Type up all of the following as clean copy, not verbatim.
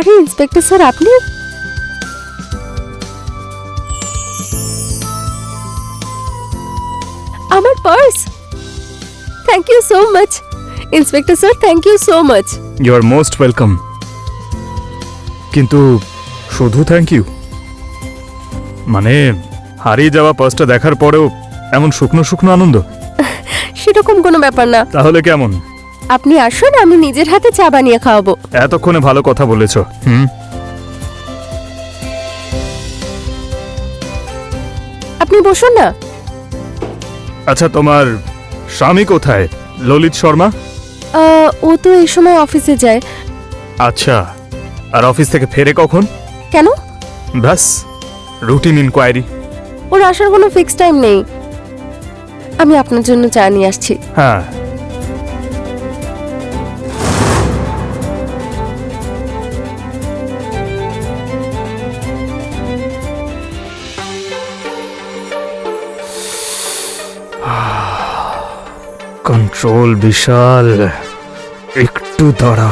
আরে inspector sir, আপনি? আমার purse! Thank you so much inspector sir, thank you so much. You are most welcome. কিন্তু শুধু thank you মানে হারিয়ে যাওয়া পার্সটা দেখার পরেও এমন শুকনো শুকনো আনন্দ? সেরকম কোনো ব্যাপার না। তাহলে কেমন? আপনি আসুন, আমি নিজের হাতে চা বানিয়ে খাওয়াবো। এতক্ষণে ভালো কথা বলেছ। আপনি বসুন না। আচ্ছা, তোমার স্বামী কোথায়? ললিত শর্মা? ও তো এই সময় অফিসে যায়। আচ্ছা, আর অফিস থেকে ফেরে কখন? কেন? ব্যাস রুটিন ইনকোয়ারি। ওর আসার কোনো ফিক্স টাইম নেই। আমি আপনার জন্য চা নিয়ে আসছি। হ্যাঁ, কন্ট্রোল বিশাল, একটু দাঁড়া।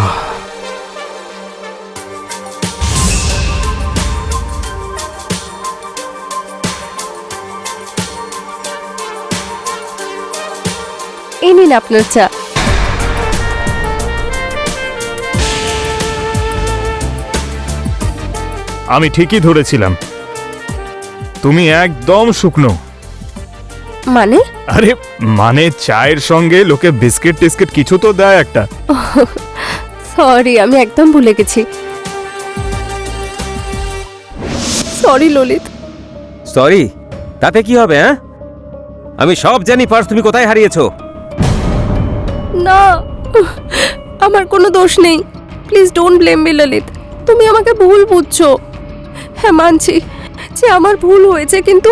এই নিন আপনার চা। আমি ঠিকই ধরেছিলাম, তুমি একদম শুকনো। মানে? আরে মানে চায়ের সঙ্গে লোকে বিস্কিট টিস্কিট কিছু তো দেয় একটা। সরি, আমি একদম ভুলে গেছি। সরি ললিত। সরি, তাতে কি হবে? হ্যাঁ, আমি সব জানি পার্স তুমি কোথায় হারিয়েছো। না, আমার কোনো দোষ নেই। Please don't blame me Lalit. তুমি আমাকে ভুল বুঝছো। হ্যাঁ, মানছি যে আমার ভুল হয়েছে, কিন্তু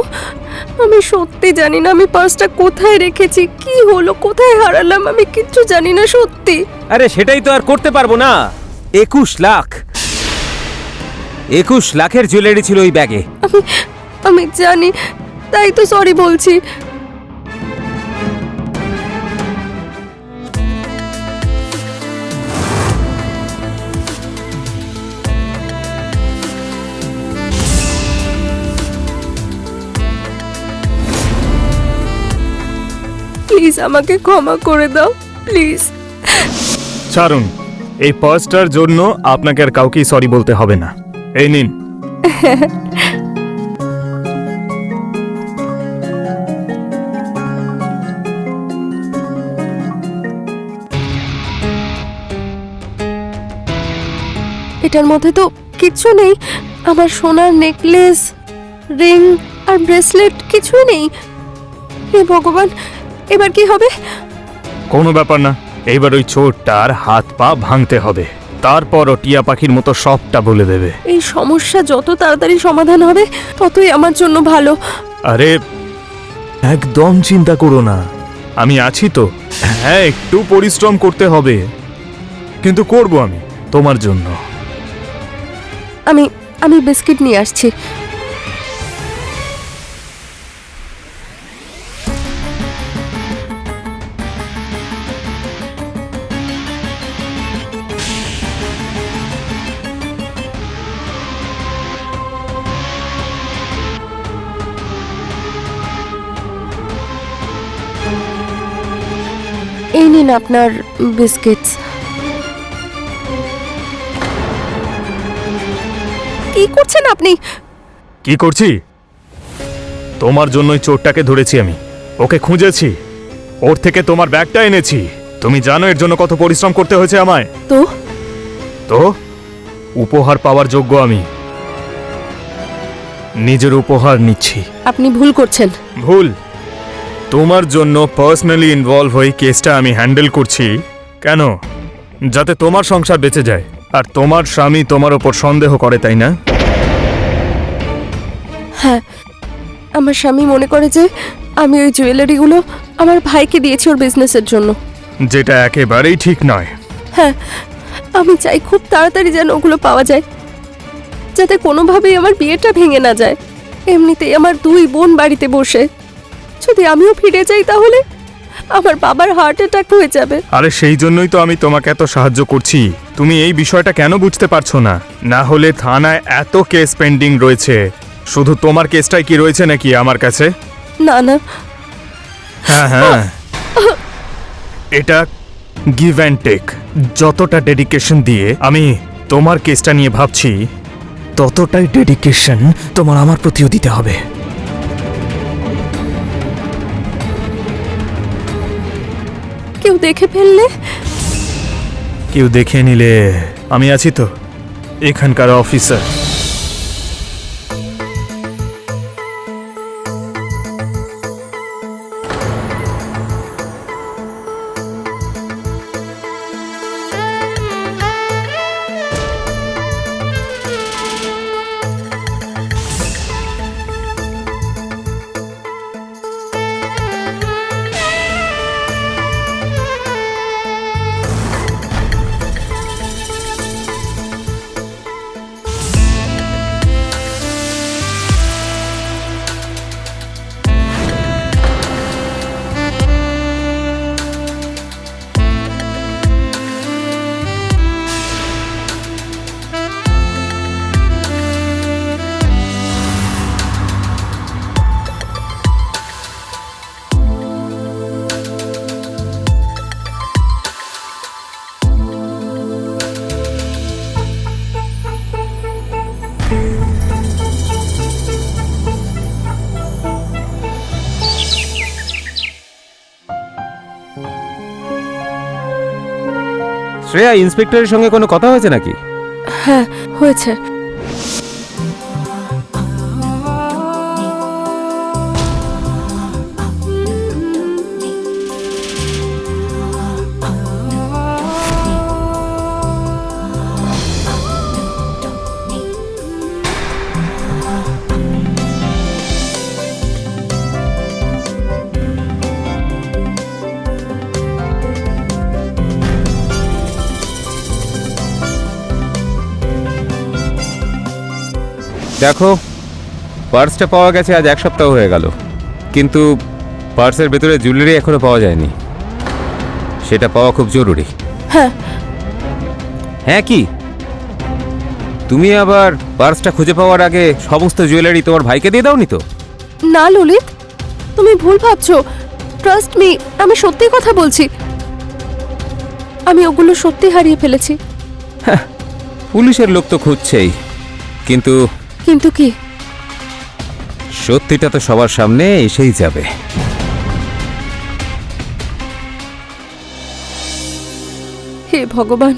আমি সত্যি জানি না আমি পার্সটা কোথায় রেখেছি, কি হলো, কোথায় হারালাম, আমি কিচ্ছু জানি না সত্যি। আরে সেটাই তো আর করতে পারবো না। 21 লাখ, 21 লাখের জুয়েলারি ছিল ওই ব্যাগে। আমি জানি, তাই তো সরি বলছি। প্লিজ আমাকে ক্ষমা করে দাও, প্লিজ। ছাড়ুন, এই পার্সটার জন্য আপনাকে আর কাউকেই সরি বলতে হবে না। এই নিন। এটার মধ্যে তো কিচ্ছু নেই। আমার সোনার নেকলেস, রিং আর ব্রেসলেট কিছুই নেই। হে ভগবান, এবার কি হবে? কোনো ব্যাপার না, এইবার ওই চোরটার হাত পা ভাঙতে হবে, তারপর ও টিয়া পাখির মতো সবটা বলে দেবে। এই সমস্যা যত তাড়াতাড়ি সমাধান হবে ততই আমার জন্য ভালো। আরে একদম চিন্তা করো না, আমি আছি তো। হ্যাঁ, একটু পরিশ্রম করতে হবে, কিন্তু করব আমি তোমার জন্য। আমি বিস্কিট নিয়ে আসছি। এই নিন আপনার বিস্কিটস। কি করছেন আপনি? কি করছি? তোমার জন্যই চোরটাকে ধরেছি আমি, ওকে খুঁজেছি, ওর থেকে তোমার ব্যাগটা এনেছি। তুমি জানো এর জন্য কত পরিশ্রম করতে হয়েছে আমায়। তো তো উপহার পাওয়ার যোগ্য আমি, নিজের উপহার নিচ্ছি। আপনি ভুল করছেন। ভুল? তোমার জন্য পার্সোনালি ইনভলভ হয়ে কেসটা আমি হ্যান্ডেল করছি। কেন? যাতে তোমার সংসার বেঁচে যায়, আর তোমার স্বামী তোমার ওপর সন্দেহ করে, তাই না? হ্যাঁ, আমার স্বামী মনে করে যে আমি ওই জুয়েলারিগুলো আমার ভাইকে দিয়েছি ওর বিজনেসের জন্য, যেটা একেবারেই ঠিক নয়। হ্যাঁ, আমি চাই খুব তাড়াতাড়ি যেন ওগুলো পাওয়া যায়, যাতে কোনোভাবেই আমার বিয়েটা ভেঙে না যায়। এমনিতেই আমার দুই বোন বাড়িতে বসে, যদি আমিও ফিরে যাই তাহলে আমার বাবার হার্ট অ্যাটাক হয়ে যাবে। আরে সেই জন্যই তো আমি তোমাকে এত সাহায্য করছি। তুমি এই বিষয়টা কেন বুঝতে পারছো না? না হলে থানায় এত কেস পেন্ডিং রয়েছে, শুধু তোমার কেসটাই কি রয়েছে নাকি আমার কাছে? না না, হ্যাঁ হ্যাঁ, এটা গিভ অ্যান্ড টেক। যতটা ডেডিকেশন দিয়ে আমি তোমার কেসটা নিয়ে ভাবছি, ততটাই ডেডিকেশন তোমার আমার প্রতিও দিতে হবে। কেউ দেখে ফেললে? কেউ দেখে নিলে আমি আছি তো, এখানকার অফিসার। শ্রেয়া, ইন্সপেক্টরের সঙ্গে কোনো কথা হয়েছে নাকি? হ্যাঁ হয়েছে। দেখো, পার্সটা পাওয়া গেছে আজ 1 সপ্তাহ হয়ে গেল, কিন্তু পার্সের ভেতরে জুয়েলারি এখনো পাওয়া যায়নি। সেটা পাওয়া খুব জরুরি। হ্যাঁ। হ্যাঁ কি? তুমি আবার পার্সটা খুঁজে পাওয়ার আগে সমস্ত জুয়েলারি তোমার ভাইকে দিয়ে দাওনি তো? না ললিত, তুমি ভুল ভাবছো। ট্রাস্ট মি, আমি সত্যি কথা বলছি। আমি ওগুলো সত্যি হারিয়ে ফেলেছি। পুলিশের লোক তো খুঁজছেই, কিন্তু কিন্তু কি? সত্যিটা তো সবার সামনে এসেই যাবে। হে ভগবান,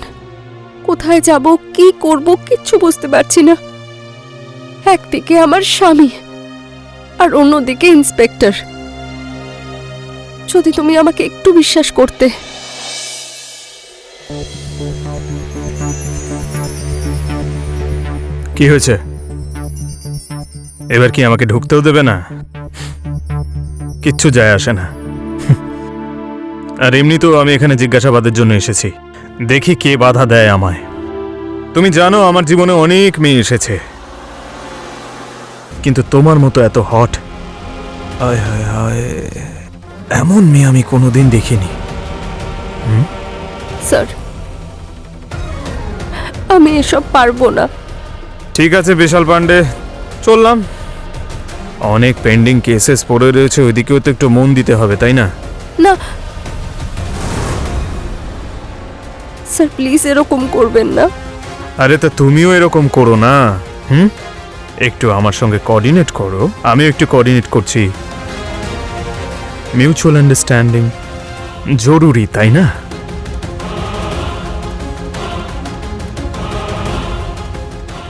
কোথায় যাব, কি করব কিচ্ছু বুঝতে পারছি না। একদিকে আমার স্বামী আর অন্যদিকে ইন্সপেক্টর। যদি তুমি আমাকে একটু বিশ্বাস করতে। কি হয়েছে? এবার কি আমাকে ঢুকতেও দেবে না? কিচ্ছু যায় আসে না। আর এমনিতেও আমি এখানে জিজ্ঞাসাবাদের জন্য এসেছি, দেখি কে বাধা দেয় আমায়। তুমি জানো আমার জীবনে অনেক মেয়ে এসেছে, কিন্তু তোমার মতো এত হট, হায় হায় হায়, এমন মেয়ে আমি কোনোদিন দেখিনি। স্যার, আমি এসব পারবো না। ঠিক আছে বিশাল পান্ডে, চললাম। অনেক পেন্ডিং কেসেস পড়ে রয়েছে, ওইদিকেও তো একটু মন দিতে হবে, তাই না? না স্যার, প্লিজ এরকম করবেন না। আরে তা তুমিও এরকম করো না। একটু আমার সঙ্গে কোঅর্ডিনেট করো, আমিও একটু কোঅর্ডিনেট করছি। মিউচুয়াল আন্ডারস্ট্যান্ডিং জরুরি, তাই না?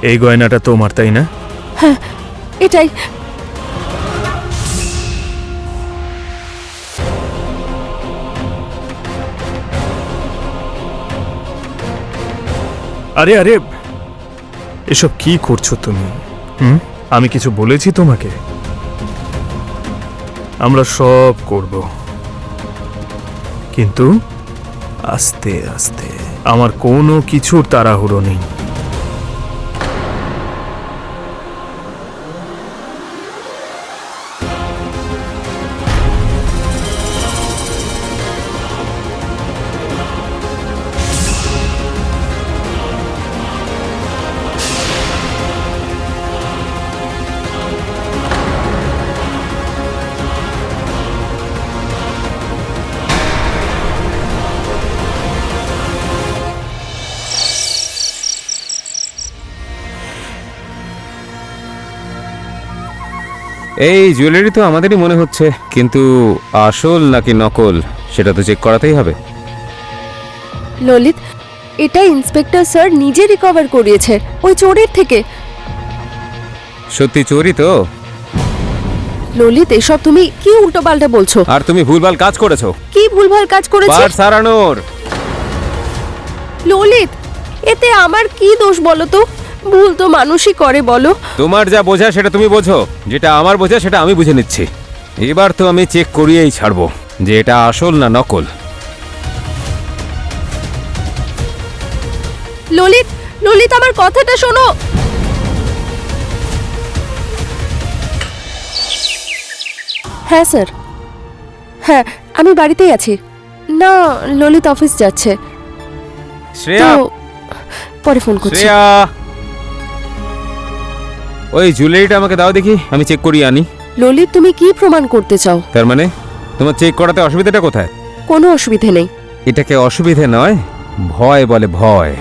এই গয়নাটা তোমার, তাই না? হ্যাঁ, এটাই। আরে আরে, এসব কি করছো তুমি? আমি কিছু বলেছি তোমাকে? আমরা সব করব, কিন্তু আস্তে আস্তে। আমার কোনো কিছুর তাড়াহুড়ো নেই। এই জুয়েলারি তো আমাদেরই মনে হচ্ছে, কিন্তু আসল নাকি নকল সেটা তো চেক করাতেই হবে। ললিত, এটা ইন্সপেক্টর স্যার নিজে রিকভার করিয়েছে ওই চোরের থেকে। সত্যি চোরই তো? ললিত, এসব তুমি কি উল্টোপাল্টা বলছো? আর তুমি ভুলভাল কাজ করেছো। কি ভুলভাল কাজ করেছি? পার্স হারানোর। ললিত, এতে আমার কি দোষ বলো তো? ভুল তো মানুষই করে, বলো। তোমার যা বোঝা সেটা তুমি বোঝো, যেটা আমার বোঝা সেটা আমি বুঝে নিচ্ছি। এবার তো আমি চেক করিয়েই ছাড়বো যে এটা আসল না নকল। ললিত, ললিত, আমার কথাটা শোনো। হ্যাঁ স্যার, হ্যাঁ আমি বাড়িতেই আছি। না, ললিত অফিস যাচ্ছে, তো শ্রেয়া, পরে ফোন করছি। শ্রেয়া, ওই জুয়েলারিটা আমাকে দাও দেখি, আমি চেক করিয়ে আনি। ললিত, তুমি কি প্রমাণ করতে চাও? তার মানে তোমার চেক করাতে অসুবিধাটা কোথায়? কোনো অসুবিধে নেই। এটাকে অসুবিধে নয়, ভয় বলে, ভয়।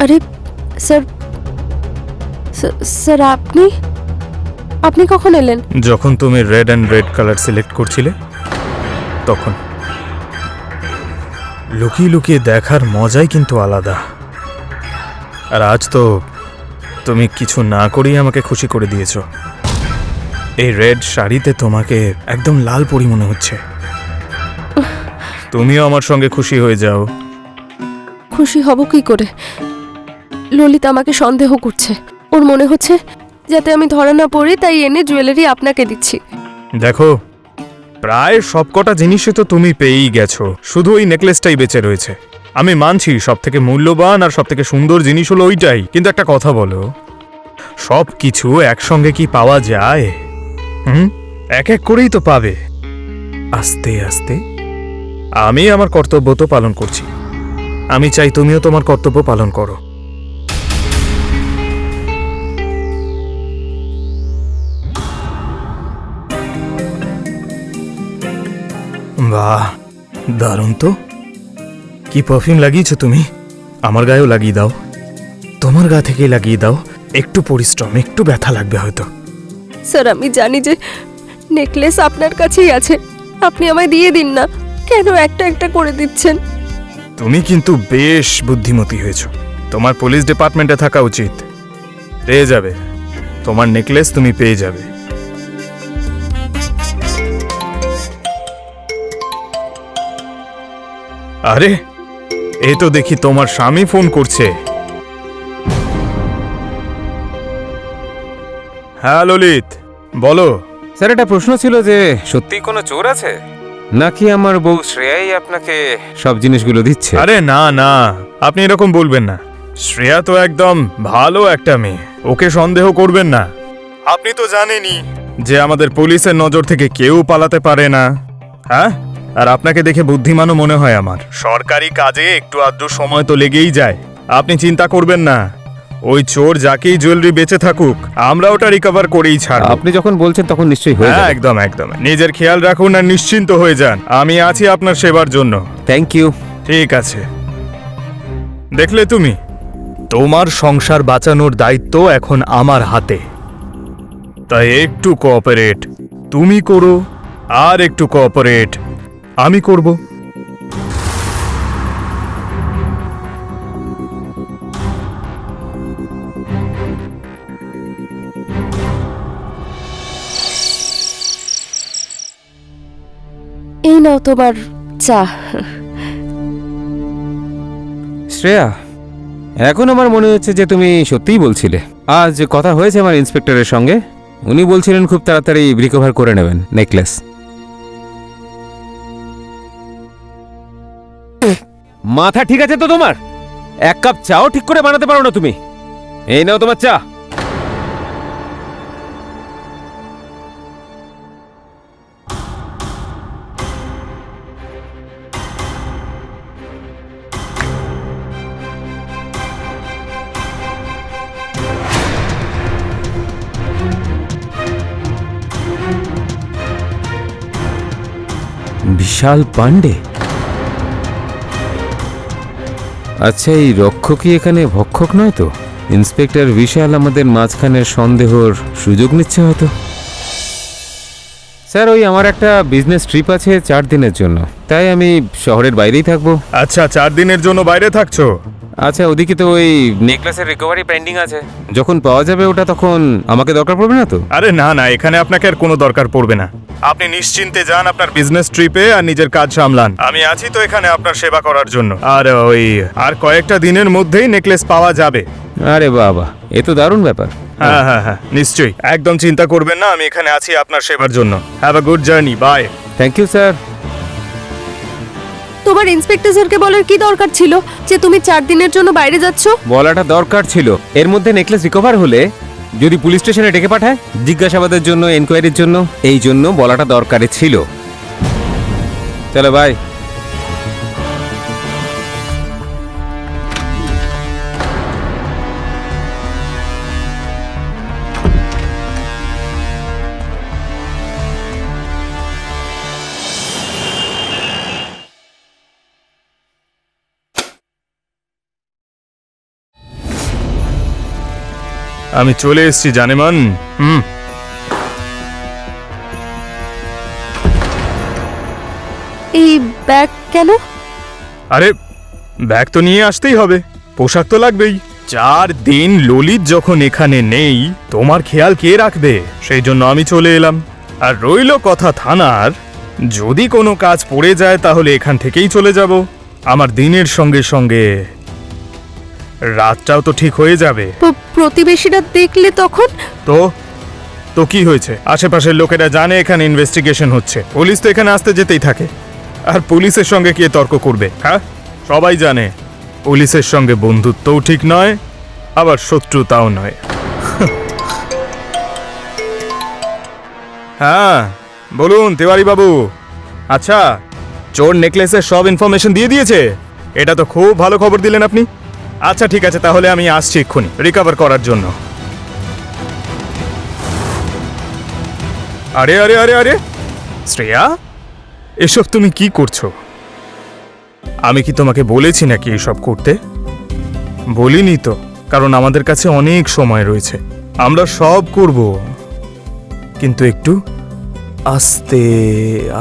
আরে স্যার, স্যার আপনি আপনি কখন এলেন? যখন তুমি red and red colour select করছিলে তখন। লুকিয়ে লুকিয়ে দেখার মজাই কিন্তু আলাদা। আর আজ তো তুমি কিছু না করেই আমাকে খুশি করে দিয়েছো। এই রেড শাড়িতে তোমাকে একদম লাল পরি মনে হচ্ছে। তুমিও আমার সঙ্গে খুশি হয়ে যাও। খুশি হব কি করে? ললিত আমাকে সন্দেহ করছে। ওর মনে হচ্ছে যাতে আমি ধরা না পড়ি, তাই এনে জুয়েলারি আপনাকে দিচ্ছি। দেখো, প্রায় সবকটা জিনিসই তো তুমি পেয়েই গেছো, শুধু ওই নেকলেসটাই বেঁচে রয়েছে। আমি মানছি সব থেকে মূল্যবান আর সব থেকে সুন্দর জিনিস হলো ওইটাই, কিন্তু একটা কথা বলো, সব কিছু একসঙ্গে কি পাওয়া যায়? এক এক করেই তো পাবে, আস্তে আস্তে। আমি আমার কর্তব্য তো পালন করছি, আমি চাই তুমিও তোমার কর্তব্য পালন করো। বাহ, দারুণ তো। কি পারফিউম লাগিয়েছো তুমি? আমার গায়েও লাগিয়ে দাও, তোমার গা থেকেই লাগিয়ে দাও। একটু পরিশ্রম, একটু ব্যথা লাগবে হয়তো। স্যার, আমি জানি যে নেকলেস আপনার কাছেই আছে, আপনি আমায় দিয়ে দিন না। কেন একটা একটা করে দিচ্ছেন? তুমি কিন্তু বেশ বুদ্ধিমতী হয়েছো, তোমার পুলিশ ডিপার্টমেন্টে থাকা উচিত। পেয়ে যাবে, তোমার নেকলেস তুমি পেয়ে যাবে। আরে, এই তো দেখি তোমার স্বামী ফোন করছে। হ্যাঁ ললিত, বলো। স্যার, একটা প্রশ্ন ছিল যে সত্যি কোনো চোর আছে নাকি আমার বউ শ্রেয়াই আপনাকে সব জিনিসগুলো দিচ্ছে? আরে না না, আপনি এরকম বলবেন না। শ্রেয়া তো একদম ভালো একটা মেয়ে, ওকে সন্দেহ করবেন না। আপনি তো জানেনই যে আমাদের পুলিশের নজর থেকে কেউ পালাতে পারে না। হ্যাঁ, আর আপনাকে দেখে বুদ্ধিমানও মনে হয় আমার। সরকারি কাজে একটু আধটু সময় তো লেগেই যায়, আপনি চিন্তা করবেন না। ওই চোর যাকেই জুয়েলারি বেঁচে থাকুক, আমরা ওটা রিকভার করেই ছাড়ব। আপনি যখন বলছেন তখন নিশ্চয়ই হয়ে যাবে। একদম একদম, নিজের খেয়াল রাখুন আর নিশ্চিন্ত হয়ে যান, আমি আছি আপনার সেবার জন্য। Thank you. ঠিক আছে, দেখলে তুমি, তোমার সংসার বাঁচানোর দায়িত্ব এখন আমার হাতে। তাই একটু কোঅপারেট তুমি করো, আর একটু কোঅপারেট আমি করব। নাও তোমার চা। শ্রেয়া, এখন আমার মনে হচ্ছে যে তুমি সত্যিই বলছিলে। আজ কথা হয়েছে আমার ইন্সপেক্টরের সঙ্গে, উনি বলছিলেন খুব তাড়াতাড়ি রিকভার করে নেবেন নেকলেস। মাথা ঠিক আছে তো তোমার? এক কাপ চাও ঠিক করে বানাতে পারো না তুমি? এই নাও তোমার চা। বিশাল পান্ডে? আচ্ছা, এই রক্ষক কি এখানে ভক্ষক নয় তো? ইন্সপেক্টর বিশাল আমাদের মাঝখানে সন্দেহর সুযোগ নিচ্ছে হয়তো। স্যার, ওই আমার একটা বিজনেস ট্রিপ আছে 4 দিনের জন্য, তাই আমি শহরের বাইরেই থাকবো। আচ্ছা, 4 দিনের জন্য বাইরে থাকছো? আচ্ছা, ওদিকে তো ওই নেকলেসের রিকভারি পেন্ডিং আছে, যখন পাওয়া যাবে ওটা তখন আমাকে দরকার পড়বে না তো? আরে না না, এখানে আপনাকে আর কোনো দরকার পড়বে না। আপনি নিশ্চিন্তে যান আপনার বিজনেস ট্রিপে আর নিজের কাজ সামলান। আমি আছি তো এখানে আপনার সেবা করার জন্য। আর কয়েকটা দিনের মধ্যেই নেকলেস পাওয়া যাবে। আরে বাবা, এ তো দারুণ ব্যাপার। হ্যাঁ হ্যাঁ হ্যাঁ, নিশ্চয়ই, একদম চিন্তা করবেন না, আমি এখানে আছি আপনার সেবার জন্য। Have a good journey, bye. Thank you sir. তোমার ইন্সপেক্টর স্যারকে বলার কি দরকার ছিল যে তুমি 4 দিনের জন্য বাইরে যাচ্ছ? বলাটা দরকার ছিল। এর মধ্যে নেকলেস রিকভার হলে যদি পুলিশ স্টেশনে ডেকে পাঠায় জিজ্ঞাসাবাদের জন্য, এনকোয়ারির জন্য, এই জন্য বলাটা দরকারই ছিল। চলো বাই। আমি চলে এসেছি জানেমান। এই ব্যাগ কেন? আরে ব্যাগ তো নিয়ে আসতেই হবে, পোশাক তো লাগবেই। 4 দিন ললিত যখন এখানে নেই, তোমার খেয়াল কে রাখবে? সেই জন্য আমি চলে এলাম। আর রইল কথা থানার, যদি কোনো কাজ পড়ে যায় তাহলে এখান থেকেই চলে যাব। আমার দিনের সঙ্গে সঙ্গে রাতটাও তো ঠিক হয়ে যাবে। প্রতিবেশীরা দেখলে তখন? তো কি হয়েছে? আশেপাশের লোকেরা জানে এখানে ইনভেস্টিগেশন হচ্ছে, পুলিশ তো এখানে আসতে যেতেই থাকে। আর পুলিশের সঙ্গে কে তর্ক করবে? হ্যাঁ, সবাই জানে পুলিশের সঙ্গে বন্ধুত্বও ঠিক নয়, আবার শত্রুতাও নয়। হ্যাঁ বলুন তিওয়ারি বাবু। আচ্ছা, চোর নেকলেসের সব ইনফরমেশন দিয়ে দিয়েছে? এটা তো খুব ভালো খবর দিলেন আপনি। আচ্ছা ঠিক আছে, তাহলে আমি আসছি এক্ষুনি রিকভার করার জন্য। আরে আরে আরে আরে শ্রেয়া, এসব তুমি কি করছো? আমি কি তোমাকে বলেছি নাকি এসব করতে? বলিনি তো, কারণ আমাদের কাছে অনেক সময় রয়েছে, আমরা সব করব, কিন্তু একটু আস্তে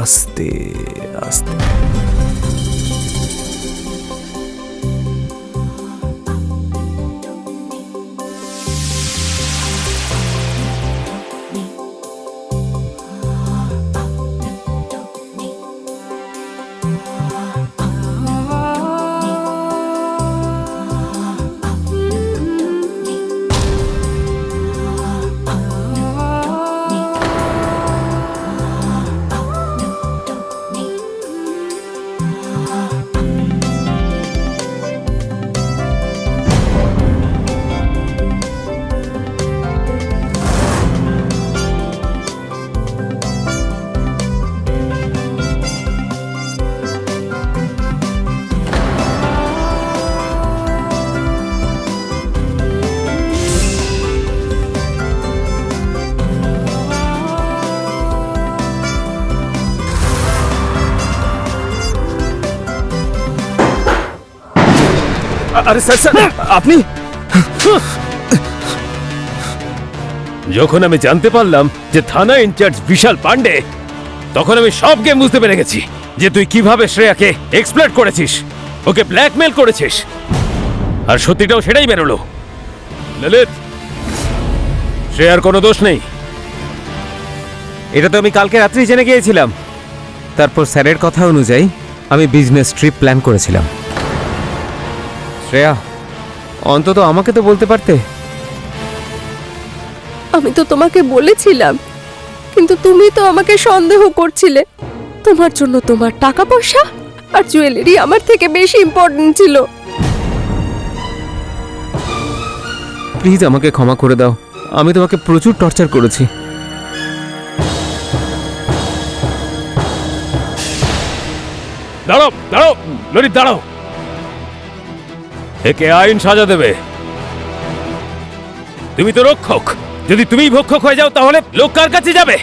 আস্তে আস্তে। আরে স্যার স্যার, আপনি? যখন আমি জানতে পারলাম যে থানা ইনচার্জ বিশাল পান্ডে, তখন আমি সব গেম বুঝতে পেরে গেছি যে তুই কিভাবে শ্রেয়াকে এক্সপ্লয়েট করেছিস, ওকে ব্ল্যাকমেল করেছিস। আর সত্যিটাও সেটাই বেরোলো। ললিত, শ্রেয়ার কোনো দোষ নেই। এটা তো আমি কালকে রাত্রেই জেনে গিয়েছিলাম। তারপর স্যারের কথা অনুযায়ী আমি বিজনেস ট্রিপ প্ল্যান করেছিলাম। শ্রেয়া, অন্তত আমাকে তো বলতে পারতে। আমি তো তোমাকে বলেছিলাম, কিন্তু তুমি তো আমাকে সন্দেহ করছিলে। তোমার জন্য তোমার টাকা পয়সা আর জুয়েলারি আমার থেকে বেশি ইম্পর্টেন্ট ছিল। প্লিজ আমাকে ক্ষমা করে দাও, আমি তোমাকে প্রচুর টর্চার করেছি। দাঁড়াও দাঁড়াও ললিত, দাঁড়াও। একে আইন সাজা দেবে। তুমি তো রক্ষক, যদি তুমিই ভক্ষক হয়ে যাও তাহলে লোক কার কাছে যাবে?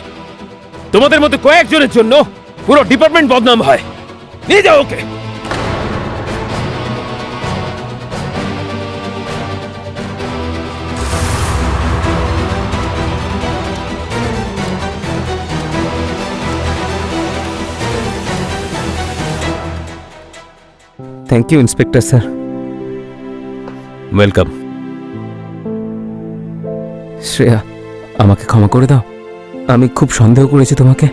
তোমাদের মধ্যে কয়েকজনের জন্য পুরো ডিপার্টমেন্ট বদনাম হয়। নিয়ে যাও okay. Thank you inspector sir. Welcome. Shreya, আমাকে ক্ষমা করে দাও, আমি খুব সন্দেহ করেছি তোমাকে।